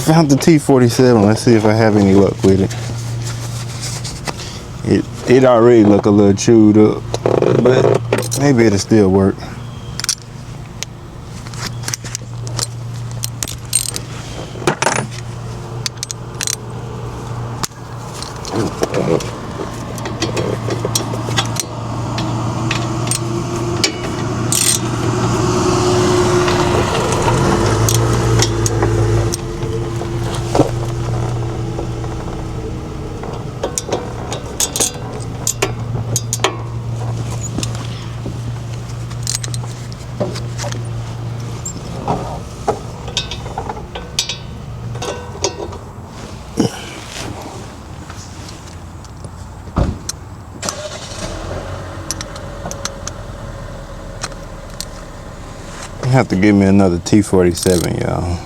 found the T47. Let's see if I have any luck with it. It already look a little chewed up, but maybe it'll still work. You have to give me another T47, y'all.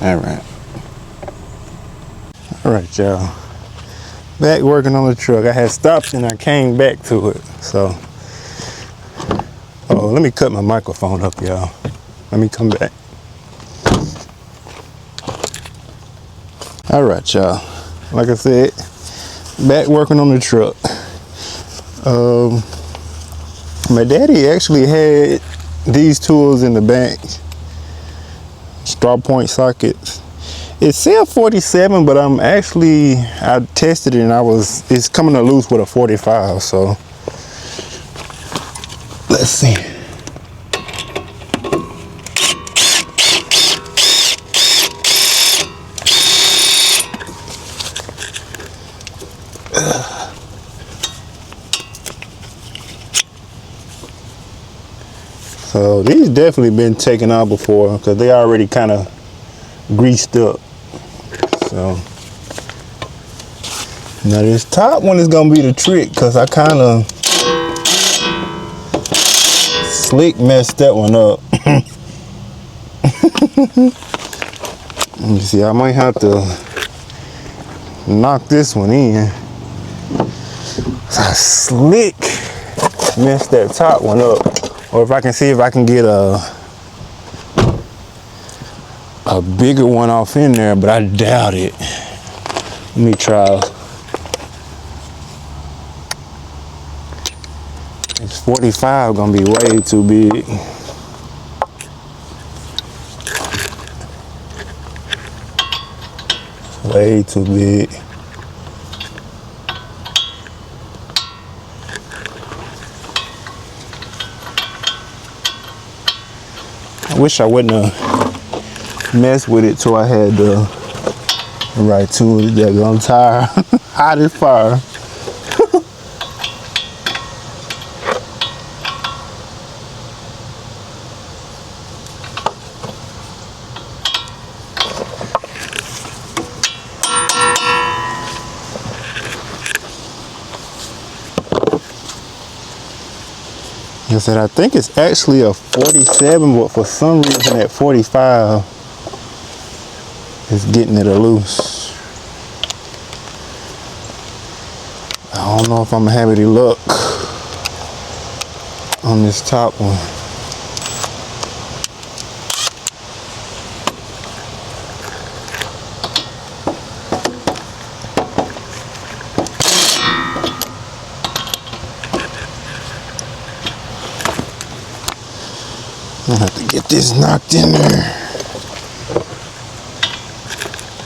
All right, y'all. Back working on the truck. I had stopped and I came back to it. So, oh, let me cut my microphone up, y'all. Let me come back. All right, y'all. Like I said, back working on the truck. My daddy actually had these tools in the back, straw point sockets. It said 47, but I tested it and it's coming to loose with a 45. So let's see. So these definitely been taken out before because they already kind of greased up. So now this top one is gonna be the trick because I kind of slick messed that one up. Let me see, I might have to knock this one in. I slick messed that top one up. Or if I can see if I can get a bigger one off in there, but I doubt it. Let me try. It's 45 gonna be way too big. Way too big. I wish I wouldn't have messed with it till I had the right tool. I'm tired. Hot as fire. I said, I think it's actually a 47, but for some reason at 45, it's getting it loose. I don't know if I'm gonna have any luck on this top one. I'm gonna have to get this knocked in there.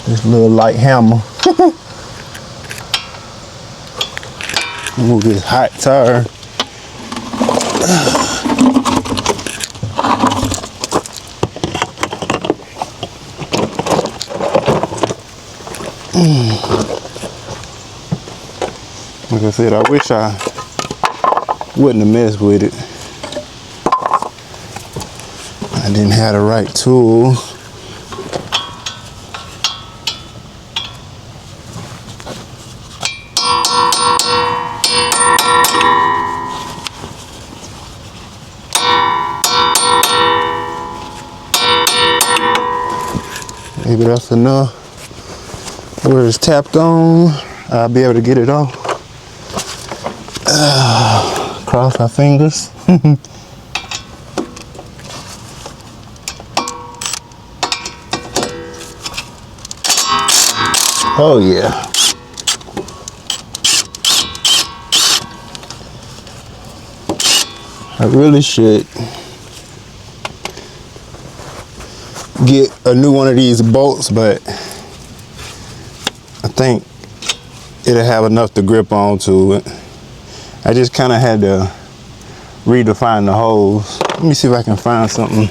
This little light hammer. Move this hot tire. Like I said, I wish I wouldn't have messed with it. I didn't have the right tool. Maybe that's enough. Where it's tapped on, I'll be able to get it off. Cross my fingers. Oh yeah. I really should get a new one of these bolts, but I think it'll have enough to grip onto it. I just kind of had to redefine the holes. Let me see if I can find something.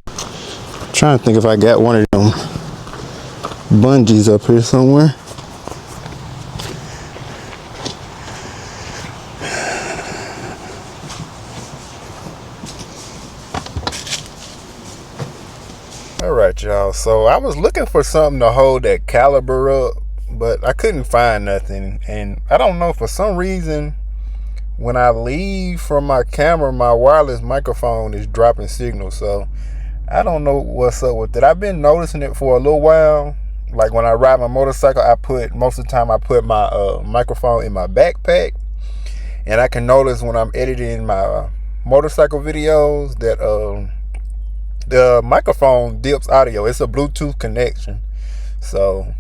I'm trying to think if I got one of them bungees up here somewhere. All right, y'all. So I was looking for something to hold that caliber up, but I couldn't find nothing. And I don't know, for some reason, when I leave from my camera, my wireless microphone is dropping signal. So I don't know what's up with it. I've been noticing it for a little while. Like when I ride my motorcycle, most of the time I put my microphone in my backpack. And I can notice when I'm editing my motorcycle videos that the microphone dips audio. It's a Bluetooth connection. So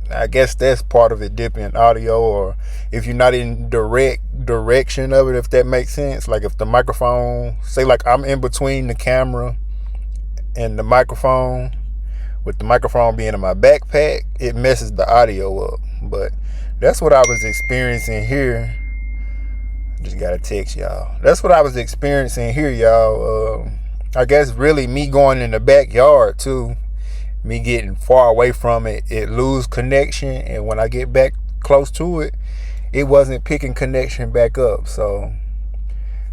I guess that's part of it, dipping audio, or if you're not in direct direction of it, if that makes sense. Like if the microphone, say like I'm in between the camera and the microphone, with the microphone being in my backpack, it messes the audio up. But that's what I was experiencing here. Just gotta text y'all. That's what I was experiencing here, y'all. I guess really me going in the backyard too, me getting far away from it, it lose connection, and when I get back close to it, it wasn't picking connection back up. So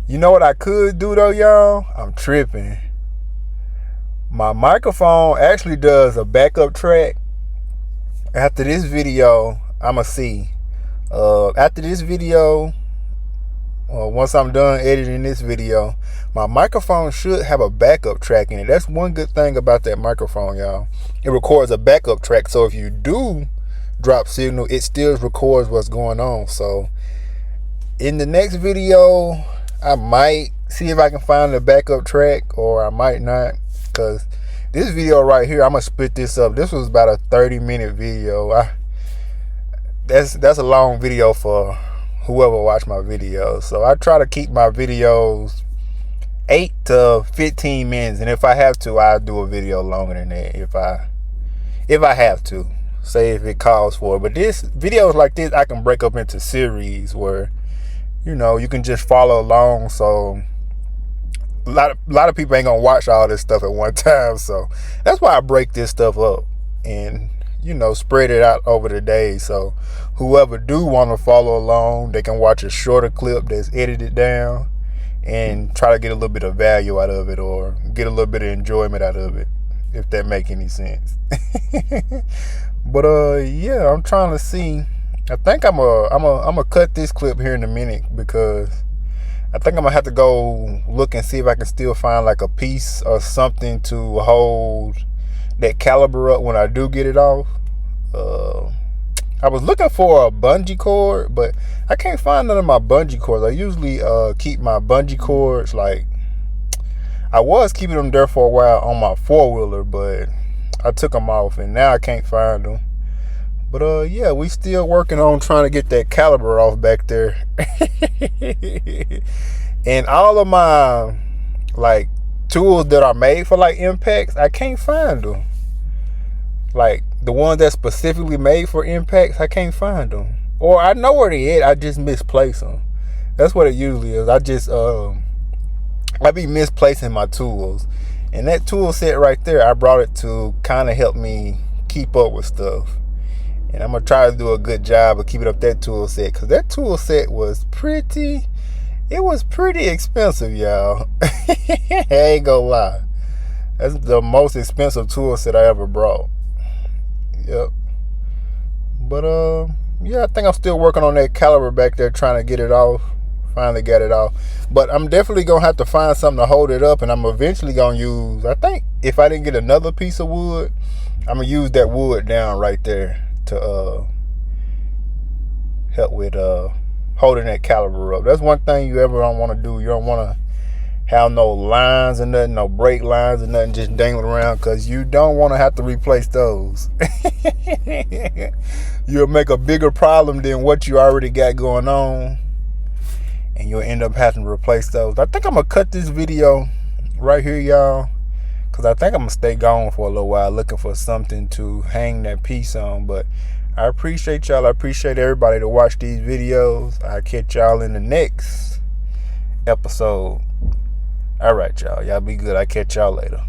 you know what I could do though, y'all? I'm tripping. My microphone actually does a backup track. After this video, I'ma see. After this video, once I'm done editing this video, my microphone should have a backup track in it. That's one good thing about that microphone, y'all. It records a backup track. So if you do drop signal, it still records what's going on. So in the next video, I might see if I can find the backup track, or I might not. Because this video right here, I'm going to split this up. This was about a 30-minute video. That's a long video for whoever watched my videos. So I try to keep my videos 8 to 15 minutes, and if I have to, I'll do a video longer than that if I have to, say if it calls for it. But this videos like this, I can break up into series where, you know, you can just follow along. So a lot of people ain't gonna watch all this stuff at one time. So that's why I break this stuff up and, you know, spread it out over the day. So whoever do want to follow along, they can watch a shorter clip that's edited down and try to get a little bit of value out of it, or get a little bit of enjoyment out of it, if that make any sense. But yeah, I'm trying to see. I think I'm a cut this clip here in a minute, because I think I'm gonna have to go look and see if I can still find like a piece or something to hold that caliber up when I do get it off. I was looking for a bungee cord, but I can't find none of my bungee cords. I usually keep my bungee cords, like I was keeping them there for a while on my 4-wheeler, but I took them off and now I can't find them. But yeah, we still working on trying to get that caliber off back there. And all of my like tools that are made for like impacts, I can't find them. Like the ones that's specifically made for impacts, I can't find them. Or I know where they at, I just misplace them. That's what it usually is. I be misplacing my tools. And that tool set right there, I brought it to kind of help me keep up with stuff. And I'm gonna try to do a good job of keeping up that tool set, because that tool set was pretty expensive, y'all. I ain't gonna lie. That's the most expensive tool set I ever brought. Yep. But yeah, I think I'm still working on that caliber back there, trying to get it off. Finally got it off. But I'm definitely gonna have to find something to hold it up, and I'm eventually gonna use, I think if I didn't get another piece of wood, I'm gonna use that wood down right there to help with holding that caliber up. That's one thing you ever don't want to do. You don't want to have no lines or nothing, no brake lines or nothing just dangling around, because you don't want to have to replace those. You'll make a bigger problem than what you already got going on, and you'll end up having to replace those. I think I'm going to cut this video right here, y'all, because I think I'm going to stay gone for a little while looking for something to hang that piece on. But I appreciate y'all. I appreciate everybody to watch these videos. I'll catch y'all in the next episode. All right, y'all. Y'all be good. I'll catch y'all later.